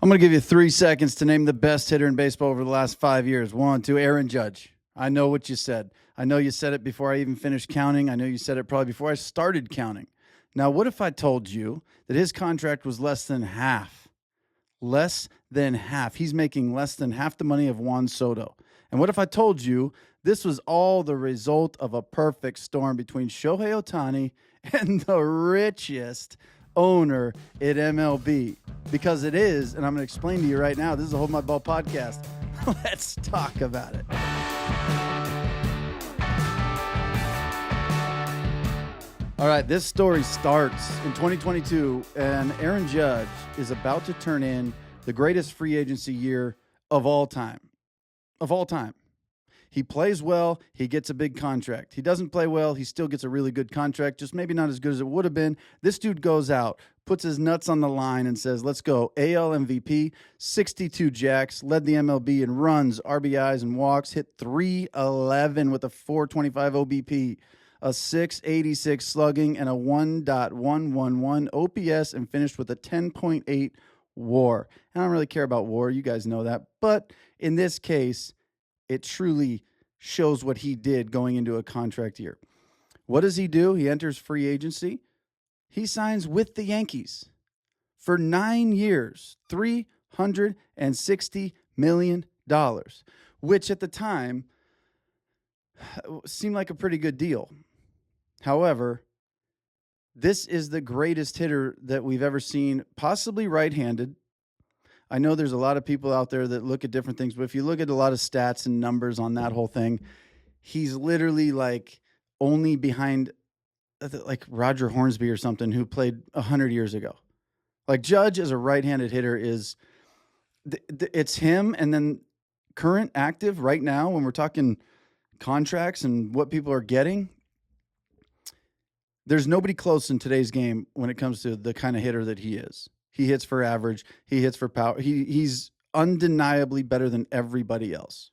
I'm going to give you 3 seconds to name the best hitter in baseball over the last 5 years. 1, 2, Aaron Judge. I know what you said. I know you said it before I even finished counting. I know you said it probably before I started counting. Now, what if I told you that his contract was less than half? Less than half. He's making less than half the money of Juan Soto. And what if I told you this was all the result of a perfect storm between Shohei Ohtani and the richest owner at MLB? Because it is, and I'm going to explain to you right now. This is a Hold My Ball podcast. Let's talk about it. All right, this story starts in 2022, and Aaron Judge is about to turn in the greatest free agency year of all time. Of all time. He plays well, he gets a big contract. He doesn't play well, he still gets a really good contract, just maybe not as good as it would have been. This dude goes out, puts his nuts on the line and says, let's go. AL MVP, 62 jacks, led the MLB in runs, RBIs, and walks, hit 311 with a 425 OBP, a 686 slugging, and a 1.111 OPS, and finished with a 10.8 WAR. I don't really care about WAR, you guys know that, but in this case, it truly shows what he did going into a contract year. What does he do? He enters free agency. He signs with the Yankees for 9 years, $360 million, which at the time seemed like a pretty good deal. However, this is the greatest hitter that we've ever seen, possibly right-handed. I know there's a lot of people out there that look at different things, but if you look at a lot of stats and numbers on that whole thing, he's literally like only behind like Roger Hornsby or something who played 100 years ago. Like Judge as a right-handed hitter is, it's him, and then current active right now when we're talking contracts and what people are getting, there's nobody close in today's game when it comes to the kind of hitter that he is. He hits for average. He hits for power. He's undeniably better than everybody else,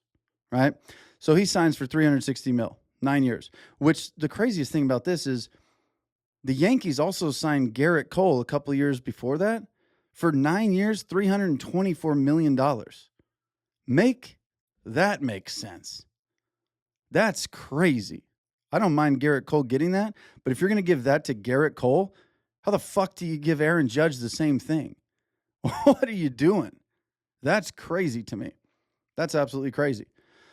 right? So he signs for $360 million, 9 years, which the craziest thing about this is the Yankees also signed Garrett Cole a couple of years before that for 9 years, $324 million. Make that make sense. That's crazy. I don't mind Garrett Cole getting that, but if you're going to give that to Garrett Cole, how the fuck do you give Aaron Judge the same thing? What are you doing? That's crazy to me. That's absolutely crazy.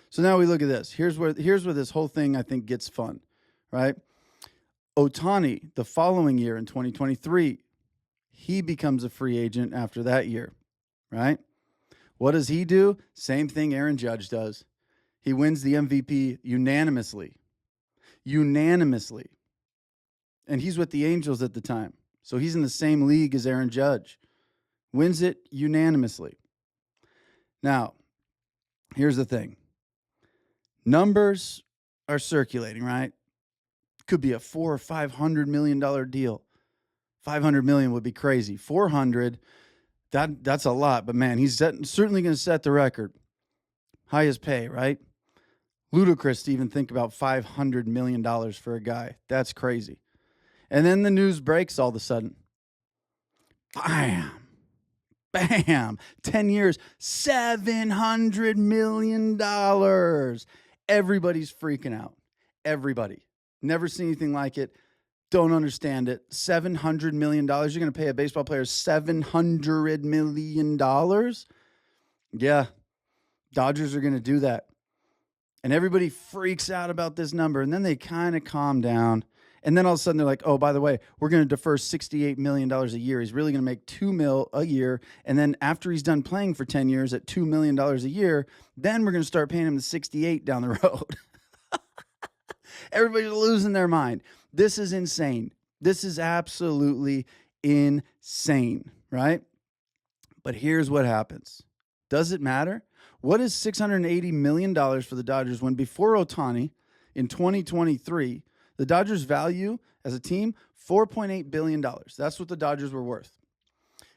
So now we look at this. Here's where this whole thing, I think, gets fun, right? Ohtani, the following year in 2023, he becomes a free agent after that year, right? What does he do? Same thing Aaron Judge does. He wins the MVP unanimously. And he's with the Angels at the time. So he's in the same league as Aaron Judge. Wins it unanimously. Now, here's the thing. Numbers are circulating, right? Could be a $400 or $500 million deal. $500 million would be crazy. 400, that's a lot. But man, he's certainly going to set the record. Highest pay, right? Ludicrous to even think about $500 million for a guy. That's crazy. And then the news breaks all of a sudden. Bam. 10 years, $700 million. Everybody's freaking out. Everybody. Never seen anything like it. Don't understand it. $700 million. You're going to pay a baseball player $700 million? Yeah. Dodgers are going to do that. And everybody freaks out about this number. And then they kind of calm down. And then all of a sudden they're like, oh, by the way, we're going to defer $68 million a year. He's really going to make $2 million a year. And then after he's done playing for 10 years at $2 million a year, then we're going to start paying him the 68 down the road. Everybody's losing their mind. This is insane. This is absolutely insane, right? But here's what happens. Does it matter? What is $680 million for the Dodgers when before Ohtani in 2023, the Dodgers' value as a team, $4.8 billion. That's what the Dodgers were worth.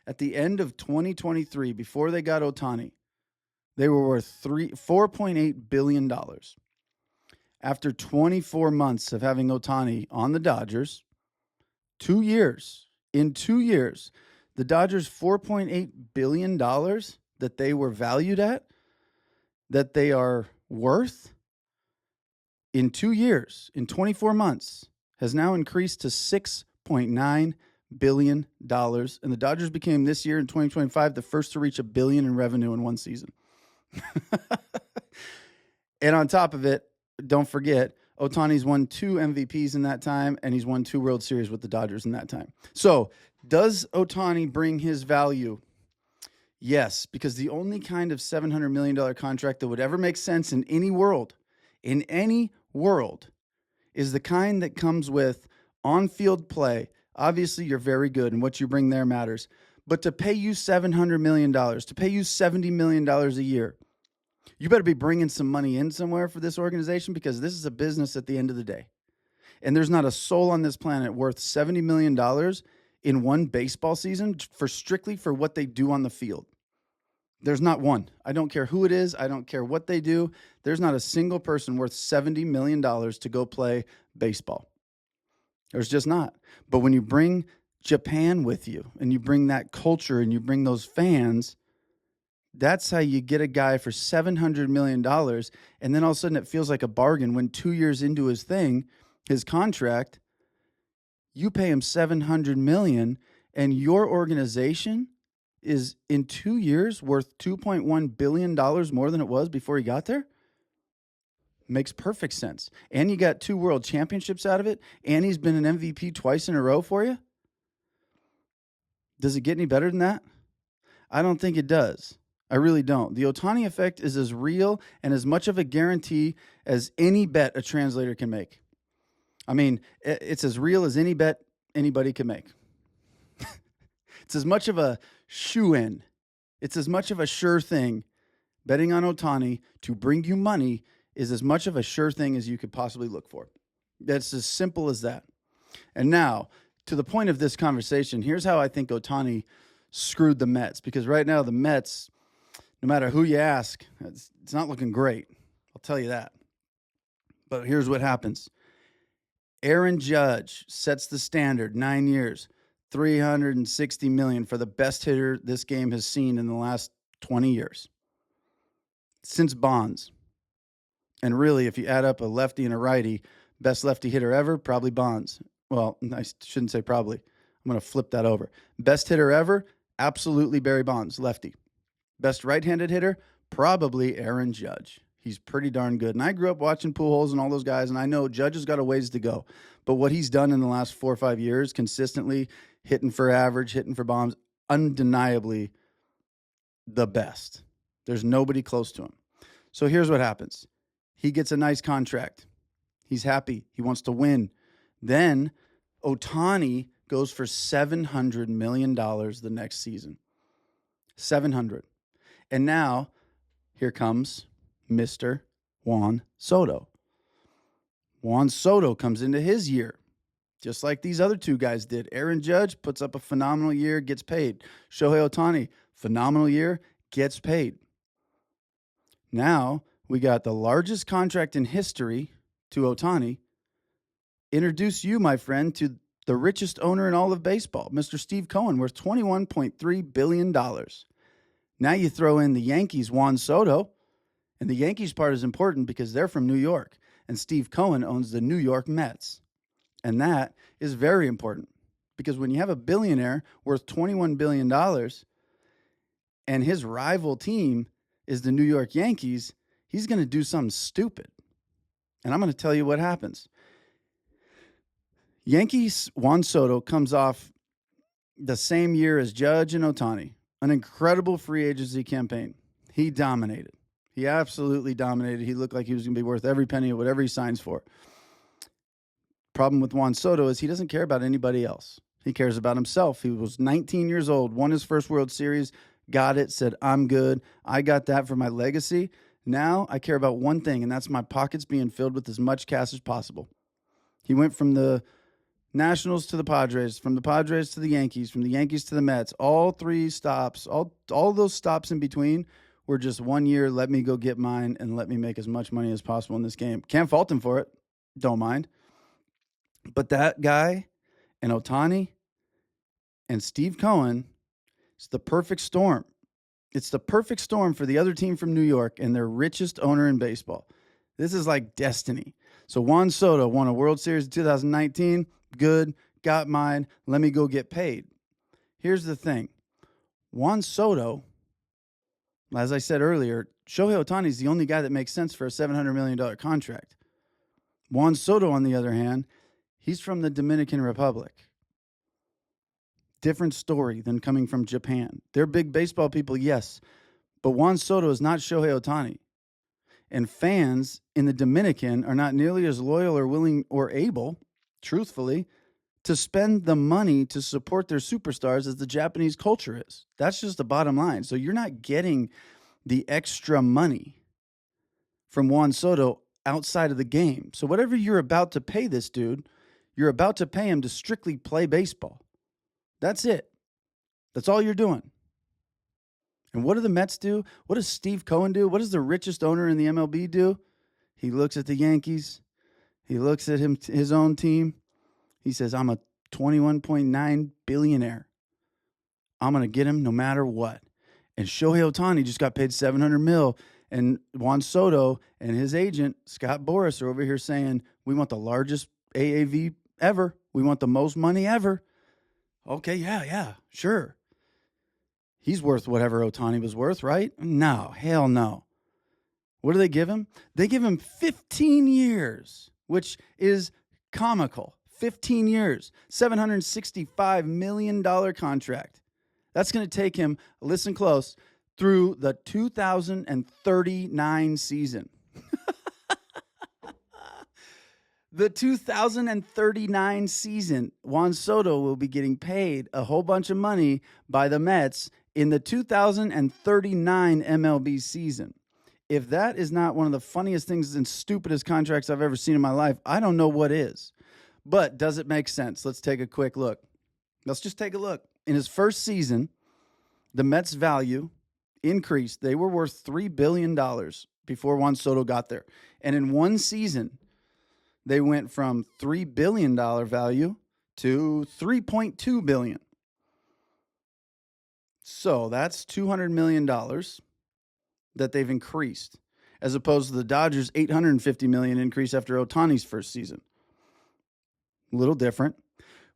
At the end of 2023, before they got Ohtani, they were worth $4.8 billion. After 24 months of having Ohtani on the Dodgers, 2 years, in 2 years, The Dodgers $4.8 billion that they were valued at, that they are worth in 2 years, in 24 months, has now increased to $6.9 billion. And the Dodgers became this year in 2025 the first to reach $1 billion in revenue in one season. And on top of it, don't forget, Ohtani's won 2 MVPs in that time, and he's won 2 World Series with the Dodgers in that time. So does Ohtani bring his value? Yes, because the only kind of $700 million contract that would ever make sense in any world, is the kind that comes with on-field play. Obviously, you're very good, and what you bring there matters. But to pay you $700 million, to pay you $70 million a year, you better be bringing some money in somewhere for this organization, because this is a business at the end of the day. And there's not a soul on this planet worth $70 million in one baseball season strictly for what they do on the field. There's not one. I don't care who it is. I don't care what they do. There's not a single person worth $70 million to go play baseball. There's just not. But when you bring Japan with you, and you bring that culture, and you bring those fans, that's how you get a guy for $700 million. And then all of a sudden it feels like a bargain when 2 years into his contract, you pay him $700 million, and your organization is in 2 years worth $2.1 billion more than it was before he got there. Makes perfect sense. And you got 2 world championships out of it, and he's been an MVP twice in a row for you. Does it get any better than that? I don't think it does. I really don't. The Ohtani effect is as real and as much of a guarantee as any bet a translator can make. I mean, it's as real as any bet anybody can make. It's as much of a shoe-in. It's as much of a sure thing. Betting on Ohtani to bring you money is as much of a sure thing as you could possibly look for. That's as simple as that. And now, to the point of this conversation, here's how I think Ohtani screwed the Mets. Because right now, the Mets, no matter who you ask, it's not looking great. I'll tell you that. But here's what happens. Aaron Judge sets the standard, 9 years, $360 million for the best hitter this game has seen in the last 20 years. Since Bonds. And really, if you add up a lefty and a righty, best lefty hitter ever, probably Bonds. Well, I shouldn't say probably. I'm going to flip that over. Best hitter ever, absolutely Barry Bonds, lefty. Best right-handed hitter, probably Aaron Judge. He's pretty darn good. And I grew up watching Pujols and all those guys, and I know Judge has got a ways to go. But what he's done in the last 4 or 5 years, consistently hitting for average, hitting for bombs, undeniably the best. There's nobody close to him. So here's what happens. He gets a nice contract. He's happy. He wants to win. Then Ohtani goes for $700 million the next season. 700. And now here comes Mr. Juan Soto. Juan Soto comes into his year, just like these other 2 guys did. Aaron Judge puts up a phenomenal year, gets paid. Shohei Ohtani, phenomenal year, gets paid. Now we got the largest contract in history to Ohtani. Introduce you, my friend, to the richest owner in all of baseball, Mr. Steve Cohen, worth $21.3 billion. Now you throw in the Yankees, Juan Soto, and the Yankees part is important because they're from New York, and Steve Cohen owns the New York Mets. And that is very important because when you have a billionaire worth $21 billion and his rival team is the New York Yankees, he's going to do something stupid. And I'm going to tell you what happens. Yankees, Juan Soto comes off the same year as Judge and Ohtani, an incredible free agency campaign. He dominated. He absolutely dominated. He looked like he was going to be worth every penny of whatever he signs for. Problem with Juan Soto is he doesn't care about anybody else. He cares about himself. He was 19 years old, won his first World Series, got it, said, I'm good. I got that for my legacy. Now I care about one thing, and that's my pockets being filled with as much cash as possible. He went from the Nationals to the Padres, from the Padres to the Yankees, from the Yankees to the Mets. All 3 stops, all those stops in between were just 1 year, let me go get mine and let me make as much money as possible in this game. Can't fault him for it. Don't mind. But that guy and Ohtani and Steve Cohen It's the perfect storm. It's the perfect storm for the other team from New York and their richest owner in baseball. This is like destiny. So Juan Soto won a World Series in 2019. Good. Got mine. Let me go get paid. Here's the thing. Juan Soto, as I said earlier, Shohei Ohtani is the only guy that makes sense for a $700 million contract. Juan Soto, on the other hand, he's from the Dominican Republic. Different story than coming from Japan. They're big baseball people, yes, but Juan Soto is not Shohei Ohtani. And fans in the Dominican are not nearly as loyal or willing or able, truthfully, to spend the money to support their superstars as the Japanese culture is. That's just the bottom line. So you're not getting the extra money from Juan Soto outside of the game. So whatever you're about to pay this dude, you're about to pay him to strictly play baseball. That's it. That's all you're doing. And what do the Mets do? What does Steve Cohen do? What does the richest owner in the MLB do? He looks at the Yankees. He looks at his own team. He says, I'm a 21.9 billionaire. I'm going to get him no matter what. And Shohei Ohtani just got paid $700 million. And Juan Soto and his agent, Scott Boras, are over here saying, we want the largest AAV ever. We want the most money ever. Okay, yeah, sure. He's worth whatever Ohtani was worth, right? No, hell no. What do they give him? They give him 15 years, which is comical. 15 years, $765 million contract. That's going to take him, listen close, through the 2039 season. The 2039 season, Juan Soto will be getting paid a whole bunch of money by the Mets in the 2039 MLB season. If that is not one of the funniest things and stupidest contracts I've ever seen in my life, I don't know what is. But does it make sense? Let's take a quick look. Let's just take a look. In his first season, the Mets' value increased. They were worth $3 billion before Juan Soto got there. And in one season, they went from $3 billion value to $3.2 billion. So that's $200 million that they've increased, as opposed to the Dodgers' $850 million increase after Ohtani's first season. A little different,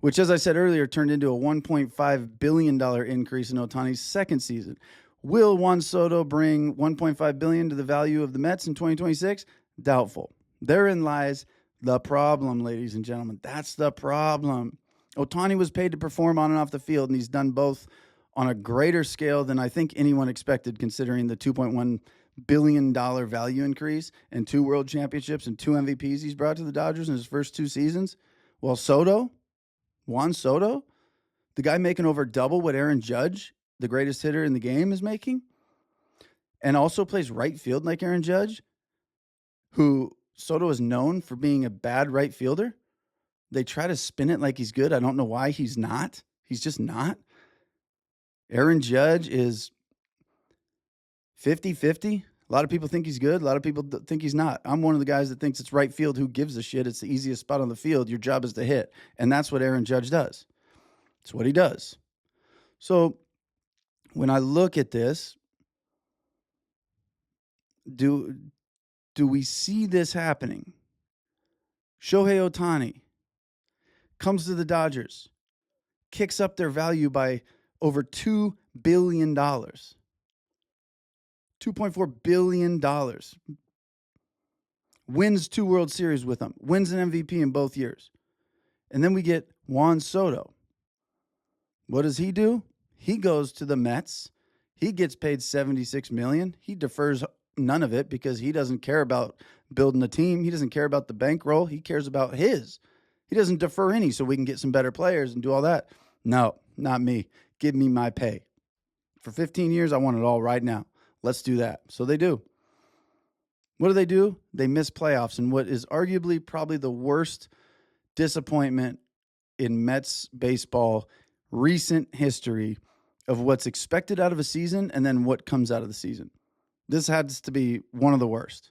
which, as I said earlier, turned into a $1.5 billion increase in Ohtani's second season. Will Juan Soto bring $1.5 billion to the value of the Mets in 2026? Doubtful. Therein lies the problem, ladies and gentlemen. That's the problem. Ohtani was paid to perform on and off the field, and he's done both on a greater scale than I think anyone expected, considering the $2.1 billion value increase and 2 world championships and 2 MVPs he's brought to the Dodgers in his first 2 seasons. Well, Juan Soto, the guy making over double what Aaron Judge, the greatest hitter in the game, is making, and also plays right field like Aaron Judge, who Soto is known for being a bad right fielder. They try to spin it like he's good. I don't know why he's not. He's just not. Aaron Judge is 50-50. A lot of people think he's good. A lot of people think he's not. I'm one of the guys that thinks it's right field. Who gives a shit? It's the easiest spot on the field. Your job is to hit. And that's what Aaron Judge does. It's what he does. So when I look at this, do we see this happening? Shohei Ohtani comes to the Dodgers, kicks up their value by over $2 billion. $2.4 billion. Wins 2 World Series with them. Wins an MVP in both years. And then we get Juan Soto. What does he do? He goes to the Mets. He gets paid $76 million. He defers none of it because he doesn't care about building a team. He doesn't care about the bankroll. He cares about his. He doesn't defer any so we can get some better players and do all that. No, not me. Give me my pay. For 15 years, I want it all right now. Let's do that. So they do. What do? They miss playoffs in what is arguably probably the worst disappointment in Mets baseball recent history of what's expected out of a season and then what comes out of the season. This has to be one of the worst.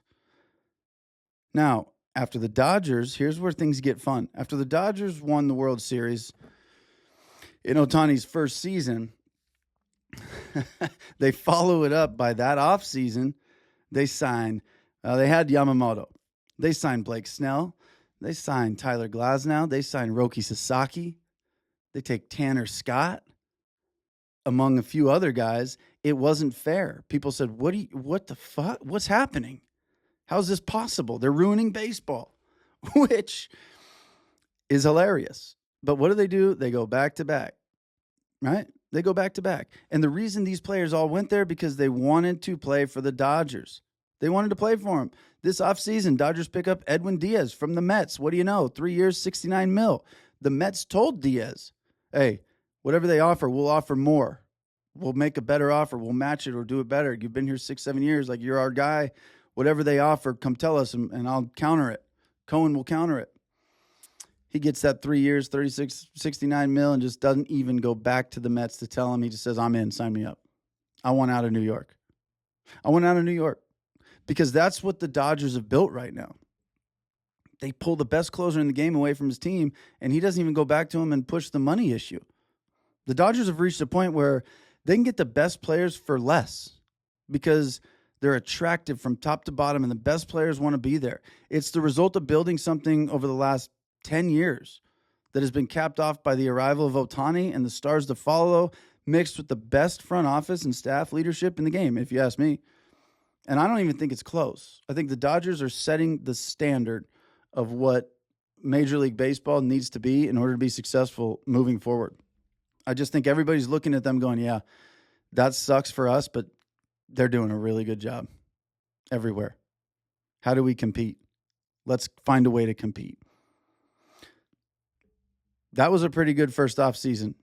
Now, after the Dodgers, here's where things get fun. After the Dodgers won the World Series in Ohtani's first season, They follow it up by that offseason. They sign, they had Yamamoto. They signed Blake Snell. They signed Tyler Glasnow. They signed Roki Sasaki. They take Tanner Scott, among a few other guys. It wasn't fair. People said, what the fuck? What's happening? How's this possible? They're ruining baseball, which is hilarious. But what do? They go back to back, right? They go back to back. And the reason these players all went there because they wanted to play for the Dodgers. They wanted to play for them. This offseason, Dodgers pick up Edwin Diaz from the Mets. What do you know? 3 years, $69 million. The Mets told Diaz, hey, whatever they offer, we'll offer more. We'll make a better offer. We'll match it or do it better. You've been here 6-7 years. Like, you're our guy. Whatever they offer, come tell us, and I'll counter it. Cohen will counter it. He gets that 3 years, $69 million, and just doesn't even go back to the Mets to tell him. He just says, I'm in. Sign me up. I want out of New York. I want out of New York. Because that's what the Dodgers have built right now. They pull the best closer in the game away from his team, and he doesn't even go back to him and push the money issue. The Dodgers have reached a point where they can get the best players for less because they're attractive from top to bottom, and the best players want to be there. It's the result of building something over the last 10 years that has been capped off by the arrival of Ohtani and the stars to follow, mixed with the best front office and staff leadership in the game, if you ask me. And I don't even think it's close. I think the Dodgers are setting the standard of what Major League Baseball needs to be in order to be successful moving forward. I just think everybody's looking at them going, yeah, that sucks for us, but they're doing a really good job everywhere. How do we compete? Let's find a way to compete. That was a pretty good first off season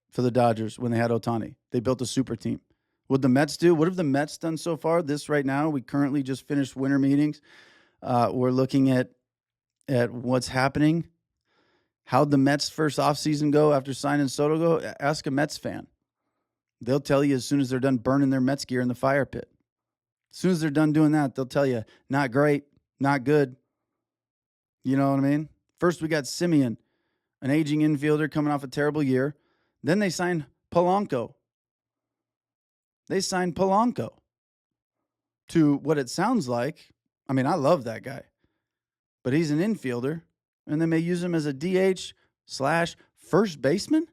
for the Dodgers when they had Ohtani. They built a super team. What the Mets do? What have the Mets done so far? This right now, we currently just finished winter meetings. We're looking at what's happening. How'd the Mets' first offseason go after signing Soto go? Ask a Mets fan. They'll tell you as soon as they're done burning their Mets gear in the fire pit. As soon as they're done doing that, they'll tell you, not great, not good. You know what I mean? First, we got Simeon, an aging infielder coming off a terrible year. Then they signed Polanco. They signed Polanco to what it sounds like. I mean, I love that guy, but he's an infielder, and they may use him as a DH/first baseman,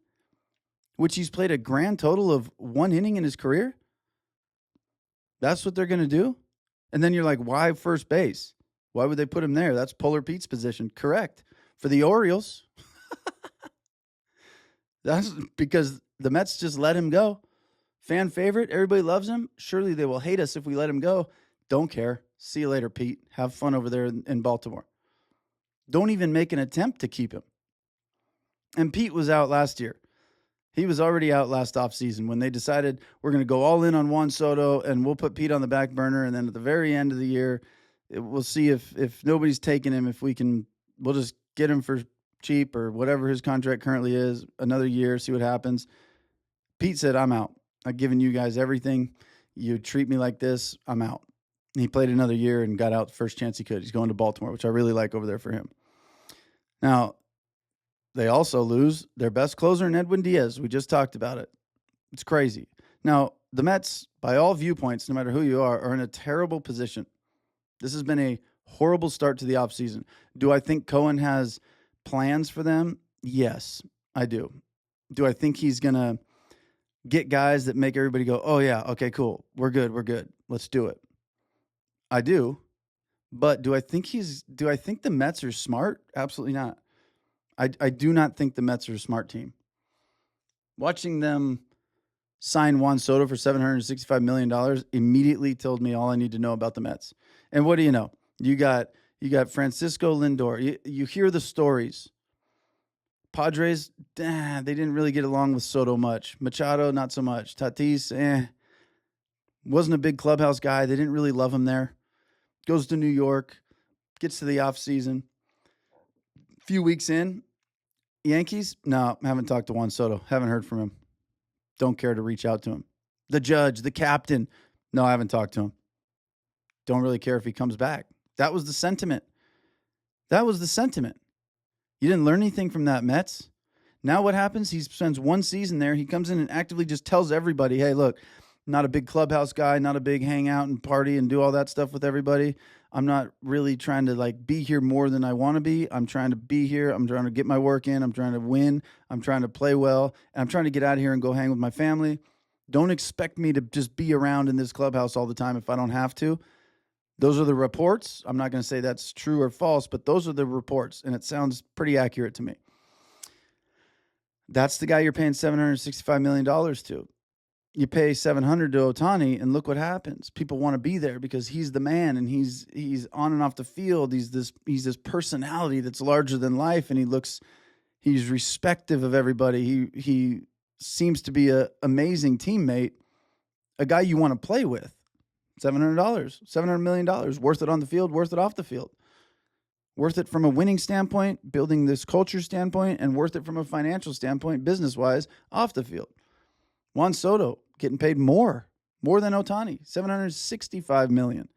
which he's played a grand total of 1 inning in his career. That's what they're going to do. And then you're like, why first base? Why would they put him there? That's Polar Pete's position. Correct. For the Orioles. That's because the Mets just let him go. Fan favorite. Everybody loves him. Surely they will hate us if we let him go. Don't care. See you later, Pete. Have fun over there in Baltimore. Don't even make an attempt to keep him. And Pete was out last year. He was already out last offseason when they decided we're going to go all in on Juan Soto and we'll put Pete on the back burner. And then at the very end of the year, we'll see if nobody's taking him, we'll just get him for cheap or whatever his contract currently is, another year, see what happens. Pete said, I'm out. I've given you guys everything. You treat me like this, I'm out. And he played another year and got out the first chance he could. He's going to Baltimore, which I really like over there for him. Now, they also lose their best closer in Edwin Diaz. We just talked about it. It's crazy. Now, the Mets, by all viewpoints, no matter who you are in a terrible position. This has been a horrible start to the offseason. Do I think Cohen has plans for them? Yes, I do. Do I think he's going to get guys that make everybody go, oh, yeah, okay, cool. We're good. Let's do it. I do. But do I think the Mets are smart? Absolutely not. I do not think the Mets are a smart team. Watching them sign Juan Soto for $765 million immediately told me all I need to know about the Mets. And what do you know? You got Francisco Lindor. You hear the stories. Padres, they didn't really get along with Soto much. Machado, not so much. Tatis, wasn't a big clubhouse guy. They didn't really love him there. Goes to New York, gets to the offseason. Few weeks in, Yankees, no, haven't talked to Juan Soto. Haven't heard from him. Don't care to reach out to him. The judge, the captain, no, I haven't talked to him. Don't really care if he comes back. That was the sentiment. You didn't learn anything from that, Mets. Now what happens? He spends one season there. He comes in and actively just tells everybody, hey, look, not a big clubhouse guy, not a big hangout and party and do all that stuff with everybody. I'm not really trying to like be here more than I want to be. I'm trying to be here. I'm trying to get my work in. I'm trying to win. I'm trying to play well. And I'm trying to get out of here and go hang with my family. Don't expect me to just be around in this clubhouse all the time if I don't have to. Those are the reports. I'm not going to say that's true or false, but those are the reports. And it sounds pretty accurate to me. That's the guy you're paying $765 million to. You pay $700 to Ohtani, and look what happens. People want to be there because he's the man, and he's on and off the field. He's this personality that's larger than life, and he's respective of everybody. He seems to be an amazing teammate, a guy you want to play with. $700, $700 million, worth it on the field, worth it off the field. Worth it from a winning standpoint, building this culture standpoint, and worth it from a financial standpoint, business-wise, off the field. Juan Soto getting paid more than Ohtani, $765 million.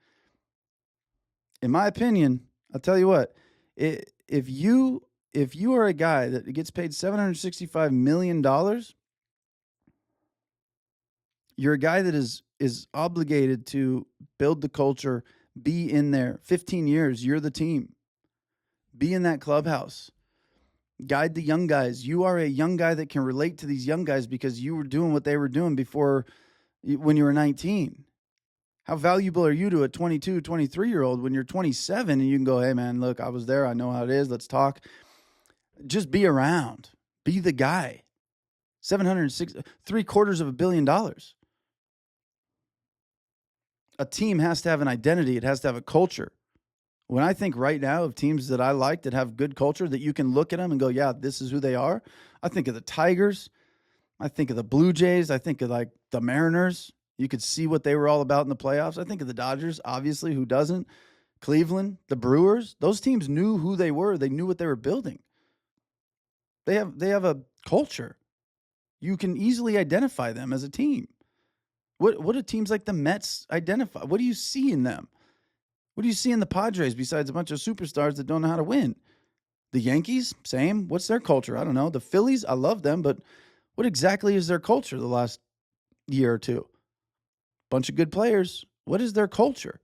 In my opinion, I'll tell you what, if you are a guy that gets paid $765 million, you're a guy that is obligated to build the culture, be in there. 15 years, you're the team. Be in that clubhouse. Guide the young guys. You are a young guy that can relate to these young guys because you were doing what they were doing before when you were 19. How valuable are you to a 22, 23-year-old when you're 27 and you can go, hey, man, look, I was there. I know how it is. Let's talk. Just be around. Be the guy. $706 million. A team has to have an identity. It has to have a culture. When I think right now of teams that I like that have good culture, that you can look at them and go, yeah, this is who they are. I think of the Tigers. I think of the Blue Jays. I think of like the Mariners. You could see what they were all about in the playoffs. I think of the Dodgers, obviously, who doesn't? Cleveland, the Brewers. Those teams knew who they were. They knew what they were building. They have a culture. You can easily identify them as a team. What do teams like the Mets identify? What do you see in them? What do you see in the Padres besides a bunch of superstars that don't know how to win? The Yankees, same. What's their culture? I don't know. The Phillies, I love them, but what exactly is their culture the last year or two? Bunch of good players. What is their culture?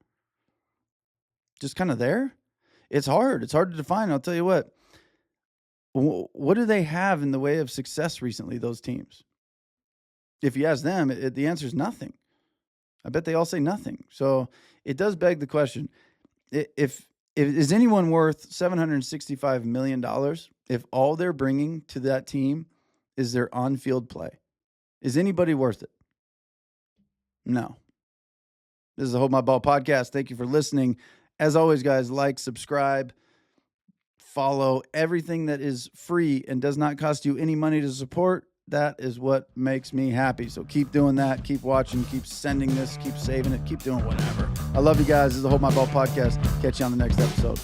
Just kind of there? It's hard. It's hard to define. I'll tell you what. What do they have in the way of success recently, those teams? If you ask them, the answer is nothing. I bet they all say nothing. So it does beg the question, if is anyone worth $765 million if all they're bringing to that team is their on-field play? Is anybody worth it? No. This is the Hold My Ball podcast. Thank you for listening. As always, guys, like, subscribe, follow. Everything that is free and does not cost you any money to support. That is what makes me happy. So keep doing that. Keep watching. Keep sending this. Keep saving it. Keep doing whatever. I love you guys. This is the Hold My Ball podcast. Catch you on the next episode.